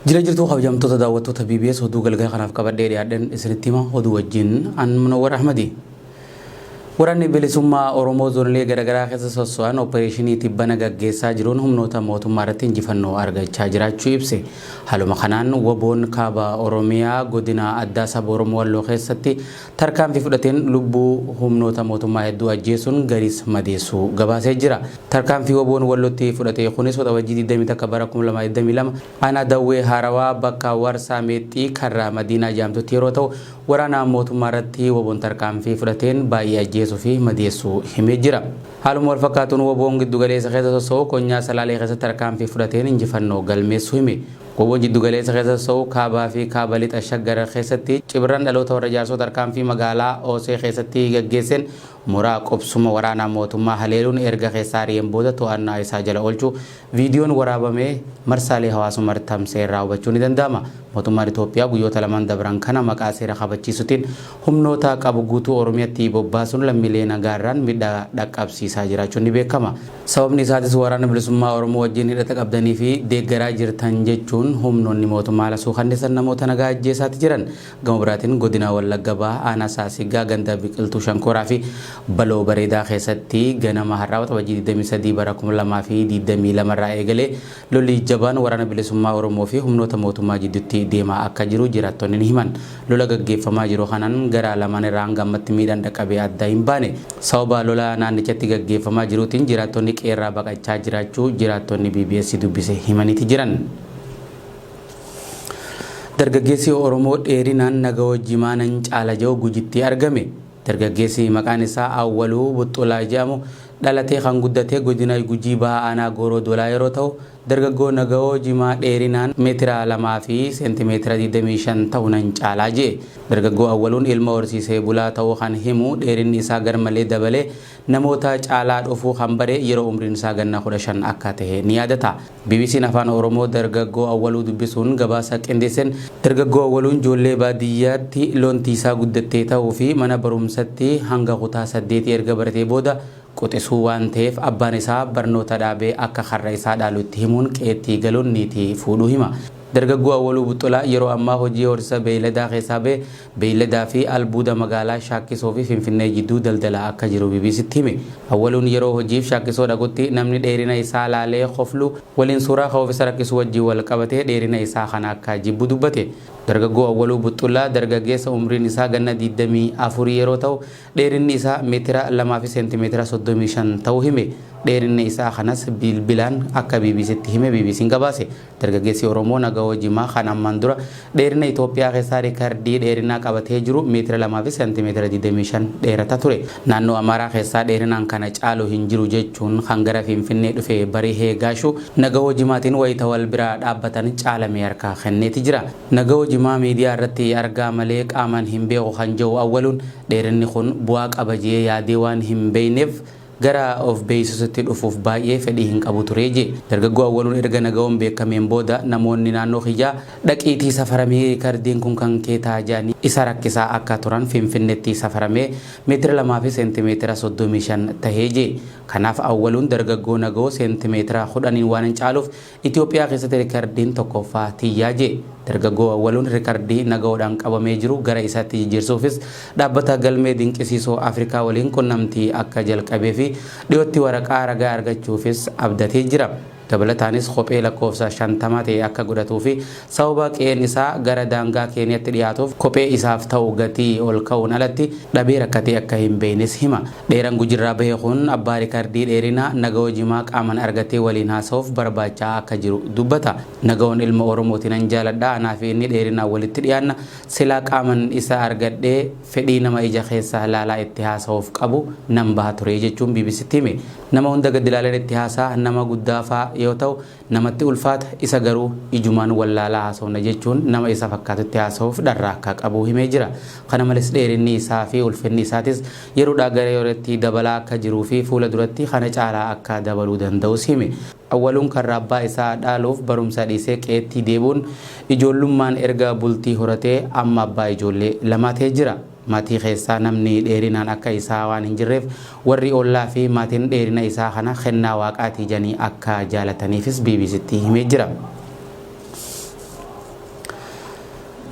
Jira jirtuu kabajamtoota daawwattoota BBS oduu galgala kanaaf qabadhee dhiyaadhan isinitti hima oduu wajjin an Munawwar Ahmadi. Waraanni bilisummaa Oromoo zoonilee garaagaraa keessa soso'an opereeshinii tibbana gaggeessaa jiruun humnoota mootummaa irratti injifannoo argachaa jiraachuu ibse. Haaluma kanaan waboon kaaba Oromiyaa godina addaa saba Oromoo Walloo keessatti tarkaanfii fudhateen lubbuu humnoota mootummaa hedduu ajjeesuun gariis madeessuu gabaasee jira. Tarkaanfii waboon Wallootti fudhatee kunis waxabajjii 20 akka bara 2022 aanaa Dawwee Haarawaa bakka Warsaa Meexxii karraa Madiinaa jaamtutti yeroo ta'u waraana mootummaa irratti waboon tarkaanfii fudhateen baay'ee ajjeesuu fi madeessuu himee jira. Haaluma wal fakkaatuun waboon giddu galeessa keessa soso'u konyaa Salaalee keessatti tarkaanfii fudhateen injifannoo galmeessuu hime. Waboon giddu galeessa keessa soso'u kaabaa fi kaaba lixa Shaggar keessatti cibirran dhaloota warra jaarsoo tarkaanfii magaalaa Oosee keessatti gaggeesseen muraa qobsuma waraanaa mootummaa haleeluun erga keessaa ari'een booda to'annaa isaa jala oolchuu viidiyoon waraabamee marsaalee hawaasummaa tamsa'ee raawwachuun ni danda'ama. Mootummaan Itoophiyaa guyyoota lamaan dabran kana maqaa seera kabachiisuutiin humnoota qabu guutuu Oromiyaatti bobbaasuun lammiilee nagaarraan miidhaa dhaqqabsiisaa jiraachuun ni beekama. Sababni isaatis waraana bilisummaa Oromoo wajjin hidhata qabdanii fi deeggaraa jirtan jechuun humnoonni mootummaa lasuu kanniisan namoota nagaa ajjeesaatti jiran. Gama biraatiin godina Wallagga Bahaa aanaa Saasigaa ganda biqiltuu Shankooraa fi Baloo Bareedaa keessatti ganama har'aa waxabajjii 23 bara 2022 irraa eegalee lolli jabaan waraana bilisummaa Oromoo fi humnoota mootummaa jidduutti deemaa akka jiru jiraattonni ni himan. Lola gaggeeffamaa jiru kanaan gara lamaan irraa hangamatti miidhaan dhaqqabee adda hin baane. Sababa lola naannichatti gaggeeffamaa jiruutiin jiraattonni qeerraa baqachaa jiraachuu jiraattonni BBS dubbise himaniiti jiran. Dargaggeessi Oromoo dheerinaan Nagahoo Jimaanan Caala Jahu Gujitti argame. Dargaggeessi maqaan isaa Awwaluu Buxxulaa jedhamu dhalatee kan guddatee godina Gujii Bahaa aanaa Gooroo Dolaa yeroo ta'u dargaggoo Nagahoo Jimaa dheerinaan meetira 2 fi seentimeetira 25 ta'uun caalaa jee. Dargaggoo Awwaluun ilma horsiisee bulaa ta'uu kan himu dheerinni isaa garmalee dabalee namoota caalaa dhufuu kan bare yeroo umriin isaa ganna 15 akka ta'e ni yaadata. BBC'n afaan Oromoo dargaggoo Awwaluu dubbisuun gabaasa qindeesseen dargaggoo Awwaluun ijoollee baadiyyaatti loontiisaa guddattee ta'uu fi mana barumsatti hanga kutaa 8 erga baratee booda qotisuu waan ta'eef abbaan isaa barnoota dhaabee akka karra isaa dhaalutti himuun qeettii galuun niitii fuudhuu hima. Dargaggoo Awwaluu Buxxulaa yeroo ammaa hojii horsiisa beeyladaa keessaa ba'ee beeyladaa fi albuuda magaalaa Shaakkisoo fi Finfinnee jidduu daldalaa akka jiru BBC'tti hime. Awwaluun yeroo hojiif Shaakkisoo dhaqutti namni dheerina isaa laalee qoflu waliin suuraa ka'uufisa rakkisuu wajjin wal qabatee dheerina isaa kana akka jibbu dubbate. Dargaggoo Awwaluu Buxxulaa dargaggeessa umriin isaa ganna 24 yeroo ta'u dheerinni isaa meetira 2 fi seentimeetira 35 ta'uu hime. Dheerinni isaa kanas bilbilaan akka BBC'tti hime BBC'n gabaase. Dargaggeessi Oromoo Nagahoo Jimaa kan ammaan dura dheerina Itoophiyaa keessaa riikardii dheerinaa qabatee jiru meetira 2 fi seentimeetira 25 dheerata ture. Naannoo Amaaraa keessaa dheerinaan kana caalu hin jiru jechuun kan gara Finfinnee dhufe Barihee Gaashuu Nagahoo Jimaatiin wayita wal biraa dhaabbatan caalamee harkaa kenneeti jira. Nagahoo Jimaa miidiyaa irratti argaa malee qaamaan hin beeku kan jiru Awwaluun dheerinni kun bu'aa qaba jedhee yaadee waan hin beekneef gara of beeksisutti dhufuuf baay'ee fedhii hin qabu ture je. Dargaggoo Awwaluun erga Nagahoon beekameen booda namoonni naannoo kiyyaa dhaqiitii safaramee riikardiin kun kan kee taa'anii isa rakkisaa akka turan Finfinneetti safaramee meetira 2 fi seentimeetira 35 tahee je. Kanaaf Awwaluun dargaggoo Nagahoo seentimeetira 10 waan hin caaluuf Itoophiyaa keessatti riikardiin tokkoffaa tiyyaa je. Dargaggoo Awwaluun riikardii Nagahoodhaan qabamee jiru gara isaatti jijjiirsuufis dhaabbata galmee dinqisiisoo Afrikaa waliin qunnamtii akka jalqabee fi dhiyootti waraqaa ragaa argachuufis abdatee jira. Dabalataanis kophee lakkoofsa 50 ta'e akka godhatuu fi sababa qe'een isaa gara daangaa Keeniyaatti dhiyaatuuf kophee isaaf ta'u gatii ol ka'uun alatti dhabee rakkatee akka hin beeknes hima. Dheeraan Gujirraa bahee kun abbaa riikardii dheerinaa Nagahoo Jimaa qaamaan argatee waliin haasa'uuf barbaachaa akka jiru dubbata. Nagahoon ilma Oromootiin an jaaladha anaa fi inni dheerinaa walitti dhiyaanna silaa qaamaan isa argadhee fedhii nama ija keessaa ilaalaa itti haasa'uuf qabu nan baha ture jechuun BBC'tti hime. Nama hunda gad ilaalan itti haasaa nama guddaa fa'aa yoo ta'u namatti ulfaata isa garuu ijumaan wallaalaa haasawna jechuun nama isa fakkaatutti haasawuuf dharraa akka qabu himee jira. Kana malees dheerinni isaa fi ulfinni isaatis yeroodhaa gara yerootti dabalaa akka jiruu fi fuula duratti kana caalaa akka dabaluu danda'us hime. Awwaluun karra abbaa isaa dhaaluuf barumsa dhiisee qe'eetti deebuun ijoollummaan erga bultii horatee amma abbaa ijoollee lamaa ta'ee jira. Maatii keessaa namni dheerinaan akka isaa waan hin jirreef warri ollaa fi maatiin dheerina isaa kana kennaa waaqaatii janii akka jaalataniifis BBC'tti himee jira.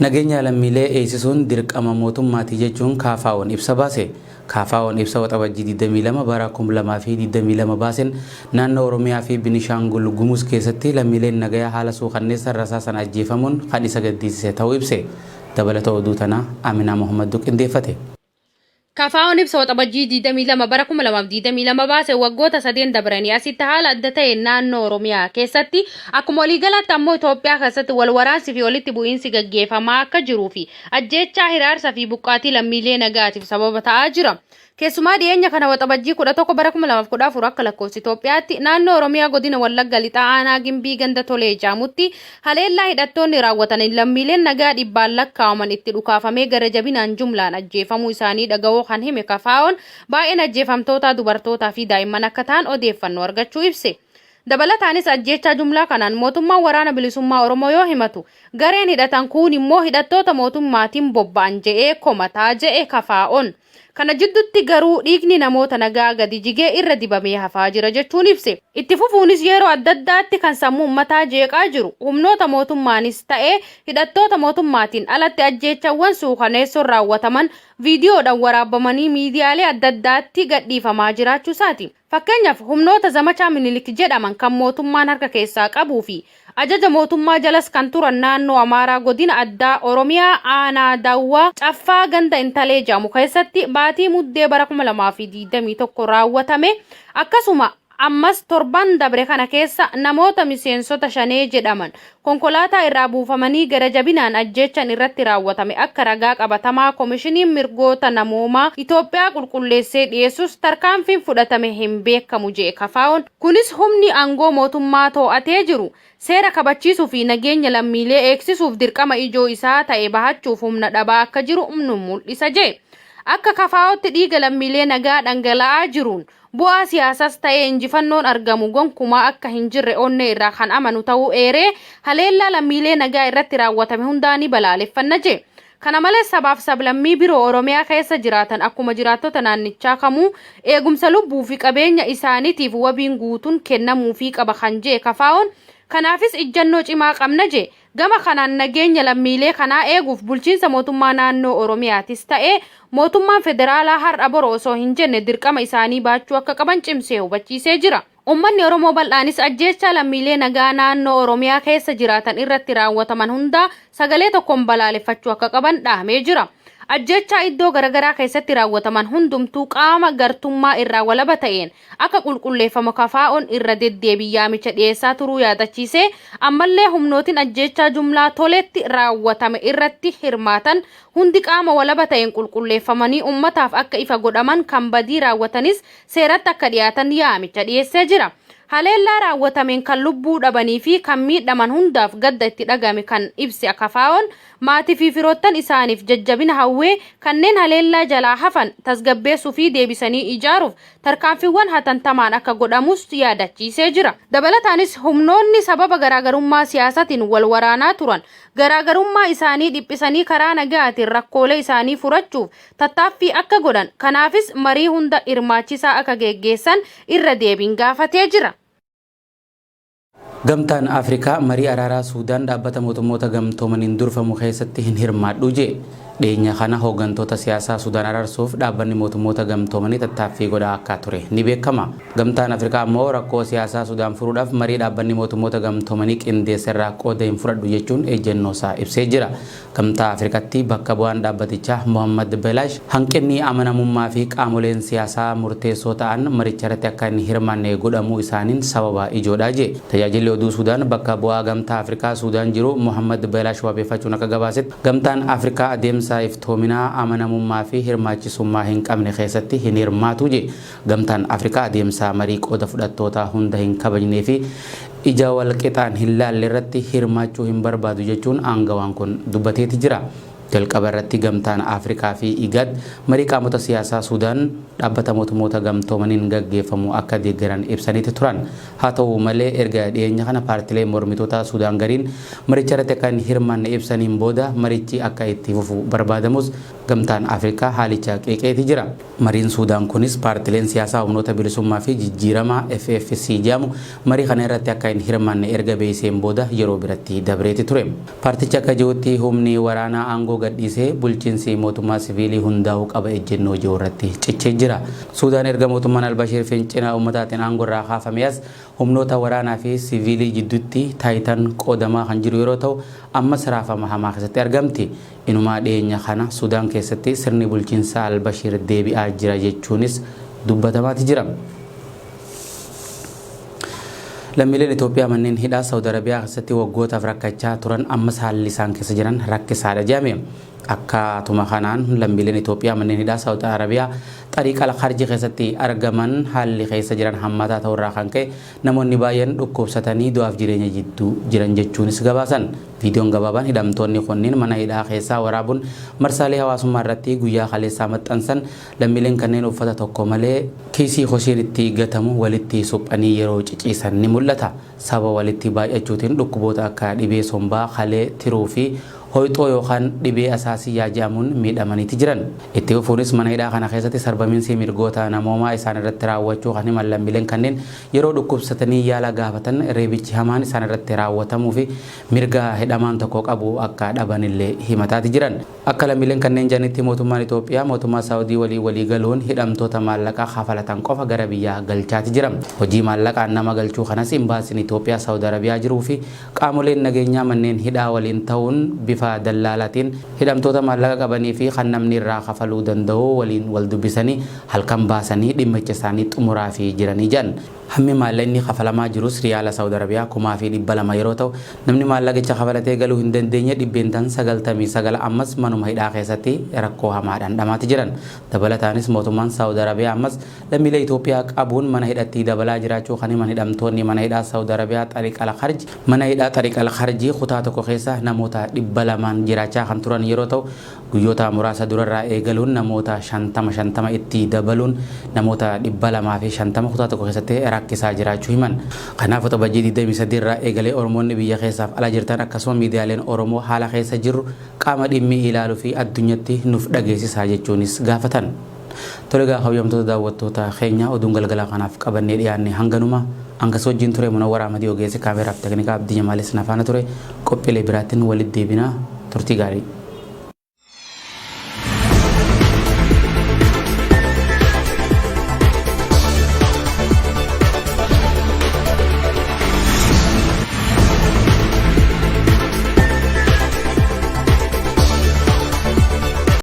Nageenya lammiilee eegsisuun dirqama mootummaati jechuun KFO'n ibsa baase. KFO'n ibsa waxabajjii 22 bara 2022 baaseen naannoo Oromiyaa fi Binishaangul Gumuz keessatti lammiileen nagayaa haala suukanneessa rasaasan ajjeefamuun kan isa gaddisiise ta'uu ibse. Dabalata oduu tanaa Aminaa Mohammad qindeeffate. KFO'n ibsa waxabajjii 22 bara 2022 baase waggoota 3 dabranii asitti haala adda ta'e naannoo Oromiyaa keessatti akkuma waliigalaatti ammoo Itoophiyaa keessatti wal waraansi fi walitti bu'iinsi gaggeeffamaa akka jiruu fi ajjeechaa hiraarsa fi buqqaatii lammiilee nagaatiif sababa ta'aa jira. Keessumaa dhiyeenya kana waxabajjii 11 bara 2014 akka lakkoofsa Itoophiyaatti naannoo Oromiyaa godina Wallagga Lixaa aanaa Gimbii ganda Tolee Jaamutti haleellaa hidhattoonni raawwatan lammiileen nagaa dhibbaan lakkaa'aman itti dhukaafamee gara jabinaan jumlaan ajjeefamuu isaanii dhaga'uu kan hime KFO'n baay'een ajjeefamtoota dubartootaa fi daa'imman akka ta'an odeeffannoo argachuu ibse. Dabalataanis ajjeechaa jumlaa kanaan mootummaan waraana bilisummaa Oromoo yoo himatu gareen hidhatan kun immoo hidhattoota mootummaatiin bobba'an je'ee komataa je'e KFO'n. Kana jidduutti garuu dhiigni namoota nagaa gadi jigee irra dibamee hafaa jira jechuun ibse. Itti fufuunis yeroo adda addaatti kan sammuu uummataa jeeqaa jiru humnoota mootummaanis ta'ee hidhattoota mootummaatiin alatti ajjeechawwan suukaneessoon raawwataman viidiyoodhaan waraabamanii miidiyaalee adda addaatti gadhiifamaa jiraachuu isaati. Fakkeenyaaf humnoota zamachaa Minilik jedhaman kan mootummaan harka keessaa qabuu fi ajaja mootummaa jalas kan turan naannoo Amaaraa godina addaa Oromiyaa aanaa Daawwaa Caffaa ganda Intalee Jaamu keessatti baatii muddee bara 2021 raawwatame. Akkasuma ammas torban dabre kana keessa namoota miseensota Shanee jedhaman konkolaataa irraa buufamanii gara jabinaan ajjeechan irratti raawwatame akka ragaa qabatamaa koomishiniin mirgoota namoomaa Itoophiyaa qulqulleessee dhiyeessus tarkaanfiin fudhatame hin beekamu jedhe KFO'n. Kunis humni aangoo mootummaa to'atee jiru seera kabachiisuu fi nageenya lammiilee eegsisuuf dirqama ijoo isaa ta'e bahachuuf humna dhabaa akka jiru mul'isa jedhe. Akka KFO'tti dhiiga lammiilee nagaa dhangala'aa jiruun bu'aa siyaasaas ta'ee injifannoon argamu gonkumaa akka hin jirre onnee irraa kan amanu ta'uu eeree haleellaa lammiilee nagaa irratti raawwatame hundaanii balaaleffanna jedhe. Kana malees sabaaf sablammii biroo Oromiyaa keessa jiraatan akkuma jiraattota naannichaa kamuu eegumsa lubbuu fi qabeenya isaaniitiif wabiin guutuun kennamuufii qaba kan jedhe KFO'n. Kanaafis ijjannoo cimaa qabna jedhe. Gama kanaan nageenya lammiilee kanaa eeguuf bulchiinsa mootummaa naannoo Oromiyaatis ta'ee mootummaan federaalaa har'a boroo osoo hin jenne dirqama isaanii baachuu akka qaban cimsee hubachiisee jira. Uummanni Oromoo bal'aanis ajjeechaa lammiilee nagaa naannoo Oromiyaa keessa jiraatan irratti raawwataman hundaa sagalee tokkoon balaaleffachuu akka qaban dhahamee jira. Ajjeechaa iddoo garaagaraa keessatti raawwataman hundumtuu qaama gartummaa irraa walaba ta'een akka qulqulleeffamu KFO'n irra deddeebiin yaamicha dhiyeessaa turuu yaadachiisee ammallee humnootiin ajjeechaa jumlaa toletti raawwatame irratti hirmaatan hundi qaama walaba ta'een qulqulleeffamanii ummataaf akka ifa godhaman kan badii raawwatanis seeratti akka dhiyaatan yaamicha dhiyeessee jira. Haleellaa raawwatameen kan lubbuu dhabanii fi kan miidhaman hundaaf gadda itti dhagame kan ibse KFO'n maatii fi firoottan isaaniif jajjabina hawwee kanneen haleellaa jalaa hafan tasgabbeessuu fi deebisanii ijaaruuf tarkaanfiiwwan hatantamaan akka godhamus yaadachiisee jira. Dabalataanis humnoonni sababa garaagarummaa siyaasatiin wal waraanaa turan garaagarummaa isaanii dhiphisanii karaa nagaatiin rakkoolee isaanii furachuuf tattaaffii akka godhan kanaafis marii hunda hirmaachisaa akka geggeessan irra deebiin gaafatee jira. Gamtaan Afrikaa marii araaraa Suudaan dhaabbata mootummoota gamtoomaniin durfamu keessatti hin hirmaadhu jedhe. Dhiyeenya kana hooggantoota siyaasaa Suudaan araarsuuf dhaabbanni mootummoota gamtoomanii tattaaffii godhaa akka ture ni beekama. Gamtaan Afrikaa immoo rakkoo siyaasaa Suudaan furuudhaaf marii dhaabbanni mootummoota gamtoomanii qindeesse irraa qooda hin fudhadhu jechuun ejjennoo isaa ibsee jira. Gamtaa Afrikaatti bakka bu'aan dhaabbatichaa Mohammad Belaash hanqinni amanamummaa fi qaamoleen siyaasaa murteessoo ta'an maricha irratti akka hin hirmaanne godhamuu isaaniin sababa ijoodha jedhe. Tajaajilli oduu Suudaan bakka bu'aa gamtaa Afrikaa Suudaan jiru Mohammad Belaash wabeeffachuun akka gabaasetti gamtaan Afrikaa adeemsa iftoominaa amanamummaa fi hirmaachisummaa hin qabne keessatti hin hirmaatu jedhe. Gamtaan Afrikaa adeemsa marii qooda fudhattoota hunda hin kabajnee fi ija wal qixaan hin laalle irratti hirmaachuu hin barbaadu jechuun aangawaan kun dubbateeti jira. jalqaba irratti gamtaan Afrikaa fi IGAD marii qaamota siyaasaa Sudaan dhaabbata mootummoota gamtoomaniin gaggeeffamu akka deeggaran ibsaniiti turan. Haa ta'u malee erga dhiyeenya kana paartilee mormitoota Sudaan gariin maricha irratti akka hin hirmaanne ibsaniin booda marichi akka itti fufu barbaadamus gamtaan Afrikaa haalicha qeeqeeti jira. Mariin Sudaan kunis paartileen siyaasaa humnoota bilisummaa fi jijjiirama FFC jedhamu marii kana irratti akka hin hirmaanne erga beeksiseen booda yeroo biratti dabreeti ture. Paartichi akka jirutti humni waraanaa aangoo gadhiisee bulchiinsi mootummaa siviilii hundaa'uu qaba ejjennoo jiru irratti cichee jira. Sudaan erga mootummaan Albashiir fincina uummataatiin aangoo irraa kaafame as humnoota waraanaa fi siviilii jidduutti taayitaan qoodamaa kan jiru yeroo ta'u ammas raafama hamaa keessatti argamti. Inumaa dhiyeenya kana Sudaan keessatti sirni bulchiinsa Albashiir deebi'aa jira jechuunis dubbatamaati jira. Lammiileen Itoophiyaa manneen hidhaa Saudi Arabiyaa keessatti waggootaaf rakkachaa turan ammas haalli isaan keessa jiran rakkisaadha jedhame. Akkatuma kanaan lammiileen Itoophiyaa manneen hidhaa Saudi Arabiyaa xariiqa al-Kharji keessatti argaman haalli keessa jiran hammaataa ta'urraa kan ka'e namoonni baay'een dhukkubsatanii du'aaf jireenya jidduu jiran jechuunis gabaasan. Viidiyoon gabaabaan hidhamtoonni kunniin mana hidhaa keessaa waraabuun marsaalee hawaasummaa irratti guyyaa kaleessaa maxxansan lammiileen kanneen uffata tokko malee kiisii hoshiin itti gatamu walitti suphanii yeroo ciciisan ni mul'ata. Sababa walitti baay'achuutiin dhukkuboota akka dhibee sombaa, kalee, tiruu fi hoyxoo yookaan dhibee asaasiyyaa jedhamuun miidhamaniiti jiran. Itti fufuunis mana hidhaa kana keessatti sarbamiinsi mirgoota namoomaa isaan irratti raawwachuu kan himan lammiileen kanneen yeroo dhukkubsatanii yaala gaafatan reebichi hamaan isaan irratti raawwatamuu fi mirga hidhamaan tokko qabu akka dhabanillee himataati jiran. Akka lammiileen kanneen jedhanitti mootummaan Itoophiyaa mootummaa Saawudii walii galuun hidhamtoota maallaqaa kafalatan qofa gara biyyaa galchaati jira. Hojii maallaqaan nama galchuu kanas imbaasiin Itoophiyaa Saawudi Arabiyaa jiruu fi qaamoleen nageenyaa manneen hidhaa waliin ta'uun bifa dallaalaatiin hidhamtoota maallaqa qabanii fi kan namni irraa kafaluu danda'u waliin wal dubbisanii halkan baasanii dhimmicha isaanii xumuraa fi jiranii jedhan. Hammi maallaqni kafalamaa jirus riyaala Saawudi Arabiyaa 2,200 yeroo ta'u namni maallaqicha kafalatee galuu hin dandeenye 99 ammas manuma hidhaa keessatti rakkoo hamaadhaan dhamaati jiran. Dabalataanis mootummaan Saawudi Arabiyaa ammas lammiilee Itoophiyaa qabuun mana hidhatti dabalaa jiraachuu kan himan hidhamtoonni mana hidhaa Saawudi Arabiyaa xariiqa al-Kharji mana hidhaa xariiqa al-Kharji kutaa tokko keessa namoota 200 jiraachaa kan turan yeroo ta'u guyyoota muraasa durarraa eegaluun namoota 50 itti dabaluun namoota 250 kutaa tokko keessatti rakkisaa jiraachuu himan. Kanaaf waxabajjii 23 irraa eegalee Oromoonni biyya keessaaf ala jirtan akkasuma miidiyaaleen Oromoo haala keessa jiru qaama dhimmi ilaaluu fi addunyatti nuuf dhageessisaa jechuunis gaafatan. Tole kabajamtoota daawwattoota keenya oduun galgala kanaaf qabannee dhiyaanne hanganuma angas wajjin ture Munawwar Ahmad ogeessi kaameraaf teknikaa Abdii Jamaalis nafaana ture qophiilee biraatiin walitti deebinaa turtii gaarii.